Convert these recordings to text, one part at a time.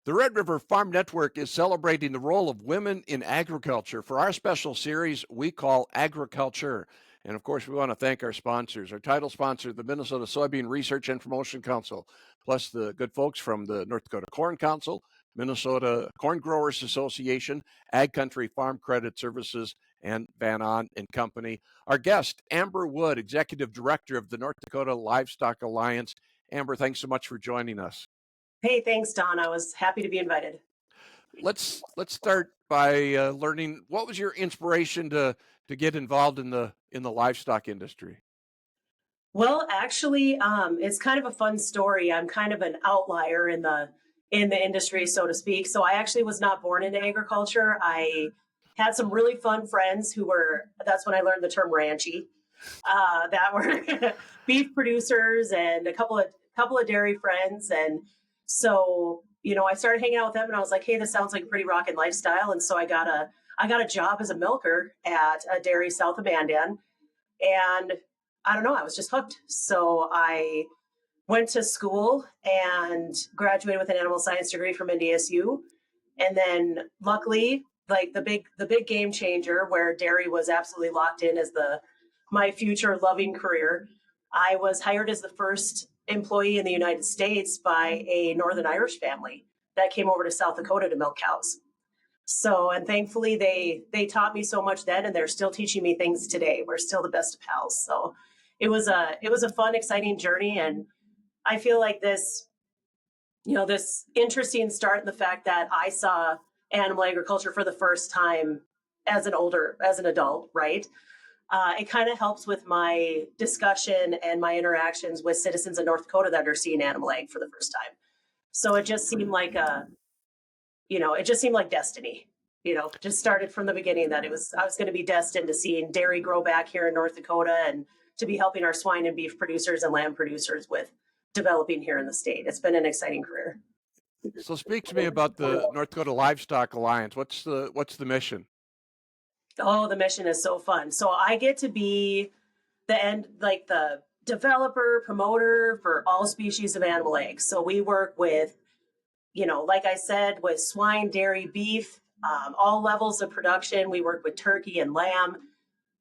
The Red River Farm Network is celebrating the role of women in agriculture for our special series we call Agricult-HER. And of course, we want to thank our sponsors. Our title sponsor, the Minnesota Soybean Research and Promotion Council, plus the good folks from the North Dakota Corn Council, Minnesota Corn Growers Association, Ag Country Farm Credit Services, and Van On and Company. Our guest, Amber Wood, Executive Director of the North Dakota Livestock Alliance. Amber, thanks so much for joining us. Hey, thanks, Don. I was happy to be invited. Let's start by learning what was your inspiration to get involved in the livestock industry. Well, actually, it's kind of a fun story. I'm kind of an outlier in the industry, so to speak. So I actually was not born into agriculture. I had some really fun friends who were. That's when I learned the term ranchy. That were beef producers and a couple of dairy friends, and so I started hanging out with them, and I was like, hey, this sounds like a pretty rockin' lifestyle. And so I got a job as a milker at a dairy south of Mandan, and I don't know, I was just hooked. So I went to school and graduated with an animal science degree from NDSU, and then luckily, like the big game changer where dairy was absolutely locked in as my future loving career, I was hired as the first employee in the United States by a Northern Irish family that came over to South Dakota to milk cows. So, and thankfully they taught me so much then, and they're still teaching me things today. We're still the best of pals. So it was a fun, exciting journey. And I feel like this interesting start in the fact that I saw animal agriculture for the first time as an adult, right? It kind of helps with my discussion and my interactions with citizens in North Dakota that are seeing animal ag for the first time. So it just seemed like destiny. Just started from the beginning that I was going to be destined to seeing dairy grow back here in North Dakota and to be helping our swine and beef producers and lamb producers with developing here in the state. It's been an exciting career. So speak to me about the North Dakota Livestock Alliance. What's the mission? Oh, the mission is so fun. So I get to be the developer, promoter for all species of animal eggs. So we work with, like I said, with swine, dairy, beef, all levels of production. We work with turkey and lamb,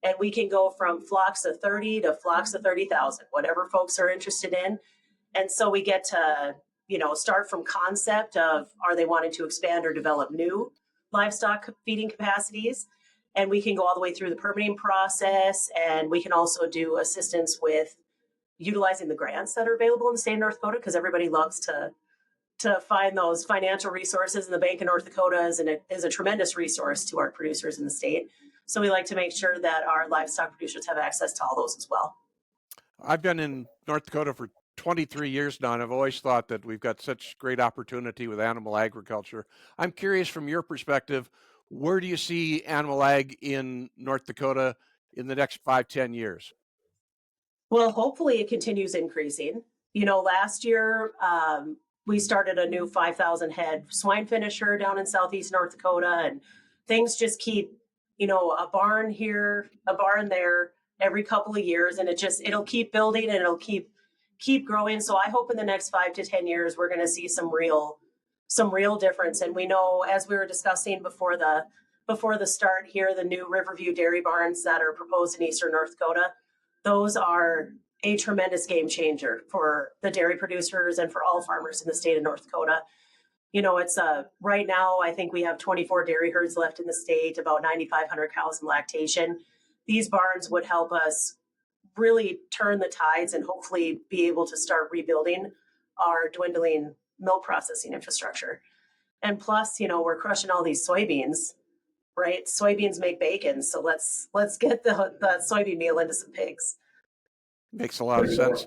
and we can go from flocks of 30 to flocks of 30,000, whatever folks are interested in. And so we get to, start from concept of, are they wanting to expand or develop new livestock feeding capacities? And we can go all the way through the permitting process, and we can also do assistance with utilizing the grants that are available in the state of North Dakota, because everybody loves to find those financial resources. And the Bank of North Dakota is a tremendous resource to our producers in the state. So we like to make sure that our livestock producers have access to all those as well. I've been in North Dakota for 23 years now, and I've always thought that we've got such great opportunity with animal agriculture. I'm curious, from your perspective, where do you see animal ag in North Dakota in the next 5-10 years? Well, hopefully it continues increasing. Last year we started a new 5,000 head swine finisher down in southeast North Dakota, and things just keep, a barn here, a barn there every couple of years, and it'll keep building and it'll keep growing. So I hope in the next 5 to 10 years we're going to see some real difference. And we know, as we were discussing before the start here, the new Riverview dairy barns that are proposed in eastern North Dakota, those are a tremendous game changer for the dairy producers and for all farmers in the state of North Dakota. It's right now, I think we have 24 dairy herds left in the state, about 9,500 cows in lactation. These barns would help us really turn the tides and hopefully be able to start rebuilding our dwindling milk processing infrastructure. And plus, we're crushing all these soybeans, right? Soybeans make bacon. So let's get the soybean meal into some pigs. Makes a lot of sense.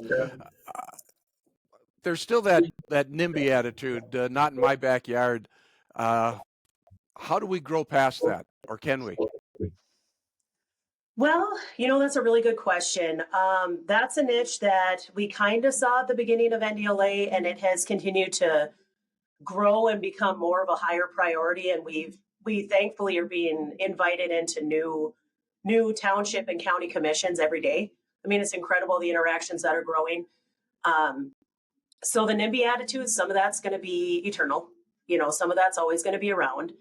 There's still that NIMBY attitude, not in my backyard. How do we grow past that, or can we? Well, that's a really good question. That's a niche that we kind of saw at the beginning of NDLA, and it has continued to grow and become more of a higher priority. And we thankfully are being invited into new township and county commissions every day. I mean, it's incredible, the interactions that are growing. So the NIMBY attitude, some of that's going to be eternal. some of that's always going to be around.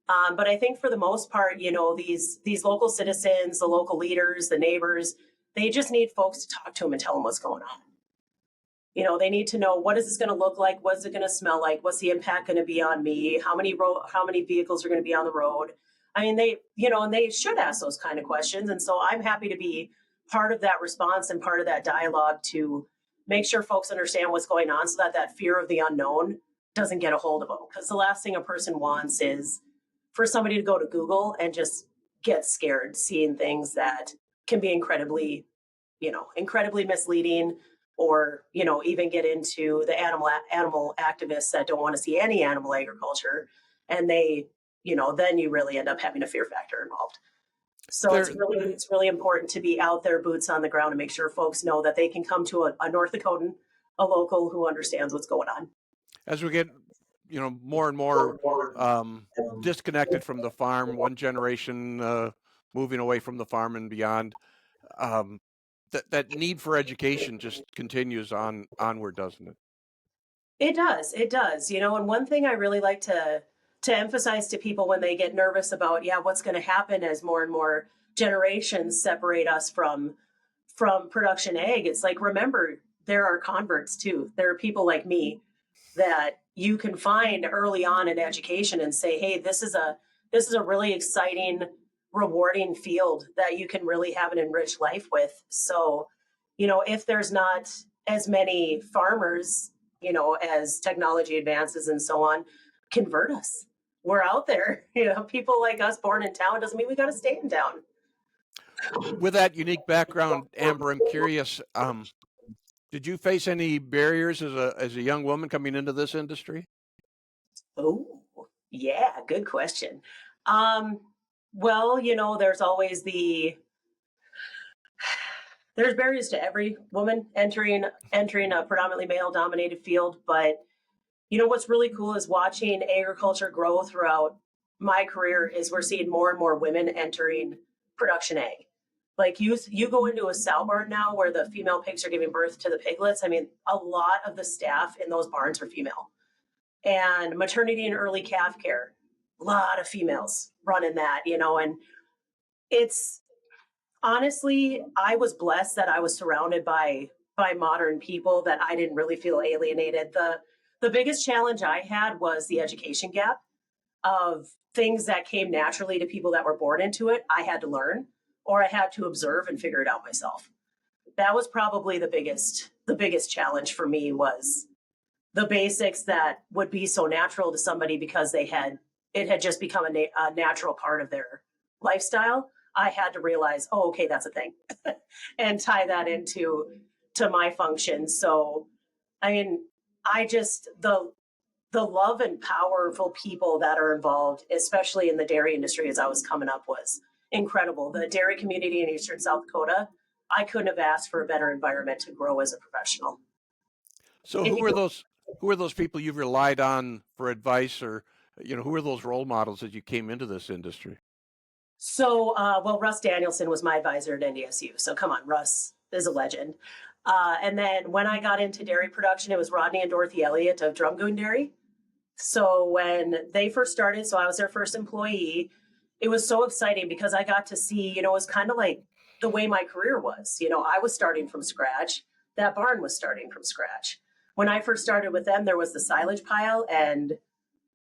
But I think for the most part, these local citizens, the local leaders, the neighbors, they just need folks to talk to them and tell them what's going on. They need to know, what is this going to look like? What's it going to smell like? What's the impact going to be on me? How many vehicles are going to be on the road? I mean, and they should ask those kind of questions. And so I'm happy to be part of that response and part of that dialogue to make sure folks understand what's going on, so that that fear of the unknown doesn't get a hold of them. Because the last thing a person wants is for somebody to go to Google and just get scared seeing things that can be incredibly misleading, or even get into the animal activists that don't want to see any animal agriculture, and then you really end up having a fear factor involved. So it's really important to be out there, boots on the ground, and make sure folks know that they can come to a North Dakotan, a local who understands what's going on. As we get more and more disconnected from the farm, one generation moving away from the farm and beyond, that need for education just continues onward, doesn't it? It does. And one thing I really like to emphasize to people when they get nervous about, what's going to happen as more and more generations separate us from production ag, it's like, remember, there are converts too. There are people like me that you can find early on in education and say, hey, this is a really exciting, rewarding field that you can really have an enriched life with. So, if there's not as many farmers, as technology advances and so on, convert us. We're out there. People like us born in town doesn't mean we got to stay in town. With that unique background, Amber, I'm curious, did you face any barriers as a young woman coming into this industry? Oh, yeah, good question. Well, there's always there's barriers to every woman entering a predominantly male dominated field. But what's really cool is watching agriculture grow throughout my career is we're seeing more and more women entering production ag. Like you go into a sow barn now where the female pigs are giving birth to the piglets. I mean, a lot of the staff in those barns are female. And maternity and early calf care, a lot of females running that, and it's honestly, I was blessed that I was surrounded by modern people, that I didn't really feel alienated. The biggest challenge I had was the education gap of things that came naturally to people that were born into it. I had to learn, or I had to observe and figure it out myself. That was probably the biggest challenge for me, was the basics that would be so natural to somebody because it had just become a natural part of their lifestyle. I had to realize, oh, okay, that's a thing, and tie that into my function. So, I mean, the love and powerful people that are involved, especially in the dairy industry, as I was coming up, was incredible. The dairy community in Eastern South Dakota, I couldn't have asked for a better environment to grow as a professional. So who are those people you've relied on for advice, or who are those role models as you came into this industry? So, well, Russ Danielson was my advisor at NDSU. So come on, Russ is a legend. And then when I got into dairy production, it was Rodney and Dorothy Elliott of Drumgoon Dairy. So when they first started, so I was their first employee, it was so exciting because I got to see, it was kind of like the way my career was. I was starting from scratch. That barn was starting from scratch. When I first started with them, there was the silage pile and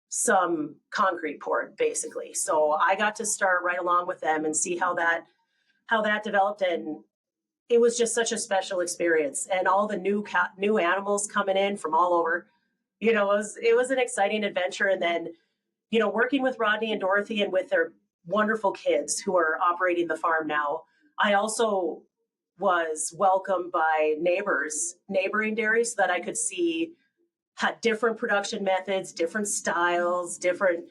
some concrete poured, basically. So I got to start right along with them and see how that developed, and it was just such a special experience. And all the new animals coming in from all over, it was an exciting adventure. And then, working with Rodney and Dorothy and with their wonderful kids who are operating the farm now, I also was welcomed by neighboring dairies, so that I could see had different production methods, different styles, different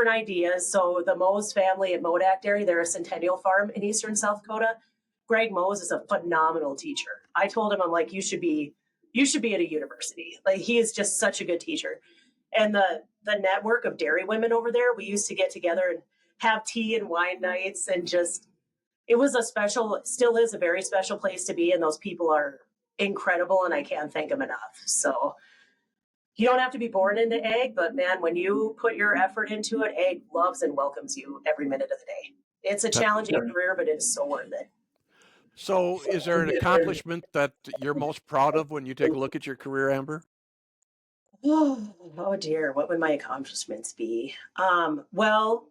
ideas. So the Mose family at Modak Dairy, they're a centennial farm in Eastern South Dakota. Greg Mose is a phenomenal teacher. I told him, I'm like, you should be at a university. Like, he is just such a good teacher. And the network of dairy women over there, we used to get together and have tea and wine nights, and just, still is a very special place to be. And those people are incredible, and I can't thank them enough. So, You don't have to be born into ag, but man, when you put your effort into it, ag loves and welcomes you every minute of the day. It's a Uh, challenging career, but it is so worth it. So, is there an accomplishment that you're most proud of when you take a look at your career, Amber? Oh dear, what would my accomplishments be? Well,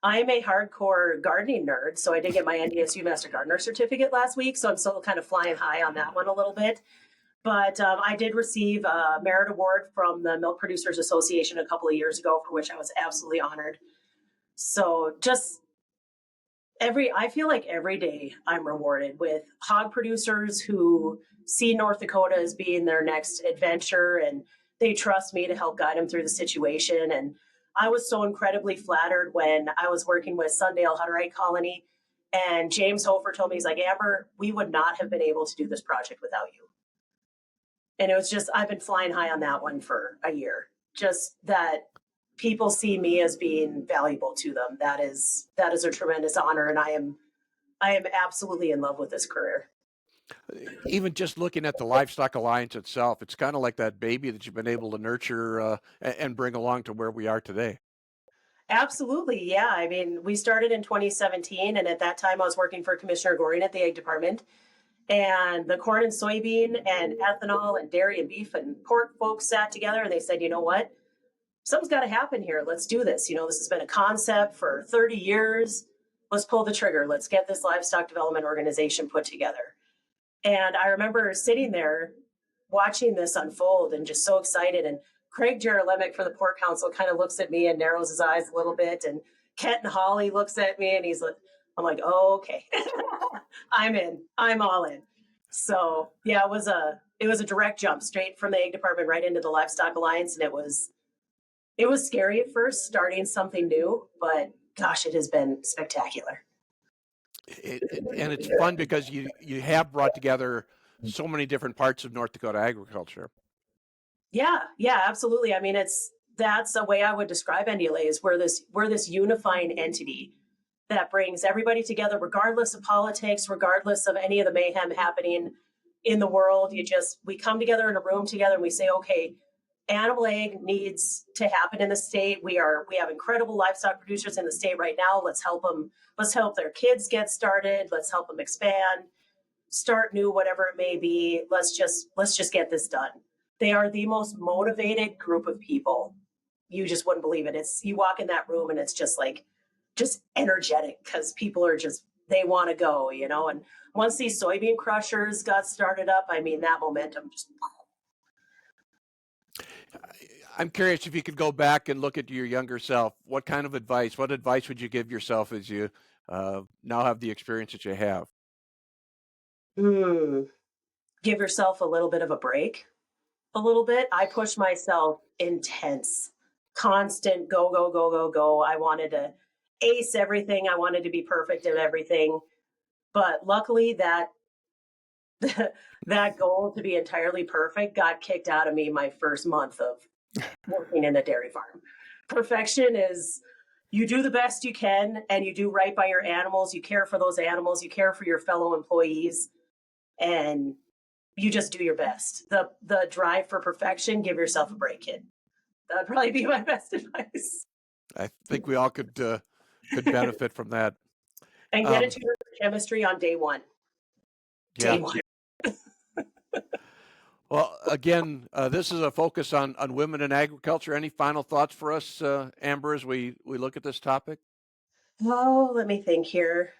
I'm a hardcore gardening nerd, so I did get my NDSU Master Gardener certificate last week, so I'm still kind of flying high on that one a little bit. But I did receive a merit award from the Milk Producers Association a couple of years ago, for which I was absolutely honored. So just I feel like every day I'm rewarded with hog producers who see North Dakota as being their next adventure, and they trust me to help guide them through the situation. And I was so incredibly flattered when I was working with Sundale Hutterite Colony, and James Hofer told me, he's like, Amber, we would not have been able to do this project without you. And it was just, I've been flying high on that one for a year. Just that people see me as being valuable to them. That is a tremendous honor, and I am absolutely in love with this career. Even just looking at the Livestock Alliance itself, it's kind of like that baby that you've been able to nurture and bring along to where we are today. Absolutely, yeah. I mean, we started in 2017, and at that time, I was working for Commissioner Goring at the Ag Department. And the corn and soybean and ethanol and dairy and beef and pork folks sat together, and they said, you know what? Something's got to happen here. Let's do this. This has been a concept for 30 years. Let's pull the trigger. Let's get this livestock development organization put together. And I remember sitting there watching this unfold and just so excited. And Craig Jerolemic for the Pork Council kind of looks at me and narrows his eyes a little bit. And Kenton Hawley looks at me and he's like, I'm like, oh, okay. I'm in. I'm all in. So yeah, it was a direct jump straight from the Ag Department right into the Livestock Alliance. And it was scary at first starting something new, but gosh, it has been spectacular. And it's fun because you have brought together so many different parts of North Dakota agriculture. Yeah, absolutely. I mean, that's a way I would describe NDLA is we're this unifying entity that brings everybody together, regardless of politics, regardless of any of the mayhem happening in the world. We come together in a room together and we say, okay, animal ag needs to happen in the state. We have incredible livestock producers in the state right now. Let's help them. Let's help their kids get started. Let's help them expand, start new, whatever it may be. Let's just get this done. They are the most motivated group of people. You just wouldn't believe it. You walk in that room and it's just energetic because people are they want to go, and once these soybean crushers got started up, I mean, that momentum just. I'm curious if you could go back and look at your younger self. What advice would you give yourself as you now have the experience that you have? Give yourself a little bit of a break. A little bit. I pushed myself intense, constant go, go, go, go, go. I wanted to ace everything. I wanted to be perfect in everything. But luckily that that goal to be entirely perfect got kicked out of me my first month of working in a dairy farm. Perfection is you do the best you can and you do right by your animals. You care for those animals. You care for your fellow employees, and you just do your best. The drive for perfection, give yourself a break, kid. That'd probably be my best advice. I think we all could benefit from that. And get into your chemistry on day one. Yeah. Day one. Well, again, this is a focus on women in agriculture. Any final thoughts for us, Amber, as we look at this topic? Oh, let me think here.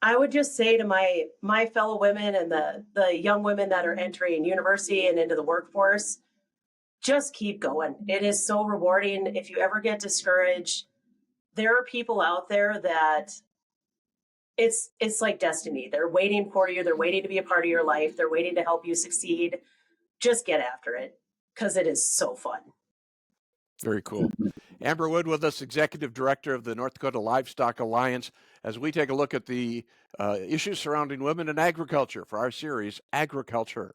I would just say to my fellow women and the young women that are entering university and into the workforce, just keep going. It is so rewarding. If you ever get discouraged, there are people out there that it's like destiny. They're waiting for you. They're waiting to be a part of your life. They're waiting to help you succeed. Just get after it because it is so fun. Very cool. Amber Wood with us, Executive Director of the North Dakota Livestock Alliance, as we take a look at the issues surrounding women in agriculture for our series, Agriculture.